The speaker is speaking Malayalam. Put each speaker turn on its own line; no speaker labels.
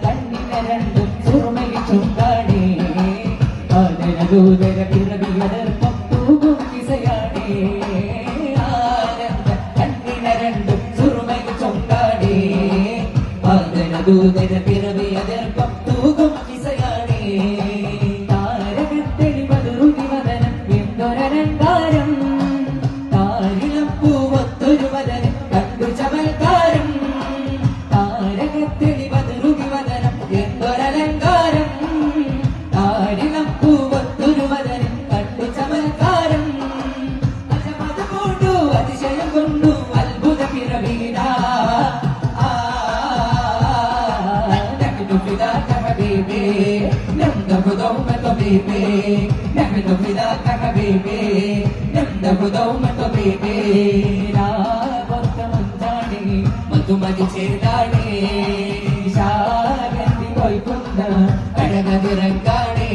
കണ്ണിന രണ്ടും സുറുമയിൽ ചുണ്ടാണേ ആദരദൂതര പിറവിയതർപ്പം തൂകും കിസയാണേ ആനന്ദ കണ്ണിന രണ്ടും സുറുമയിൽ ചുണ്ടാണേ ആദരദൂതര പിറവിയതർപ്പം തൂകും കിസയാണേ താരകത്തെളി മധുരുതി വദനം എന്തൊരലങ്കാരം താരിളം പൂവത്തൊരു വദനം കണ്ടു ചമൽക്കാരം താരകത്തെളി മധുരുതി വദനം എന്തൊരലങ്കാരം താരിളം പൂവത്തൊരു വദനം കണ്ടു ചമൽക്കാരം അജമത കൊണ്ടു അതിശയം കൊണ്ടു അത്ഭുത പിറവീടാ حبيبي نمدح دوما طبيبي نحن فداك حبيبي نمدح دوما طبيبي لا بط من جاني മധുമതി ചേർന്നാണേ ശാരന്തി പോയി കൊണ്ട അഴകതിറങ്ങാണേ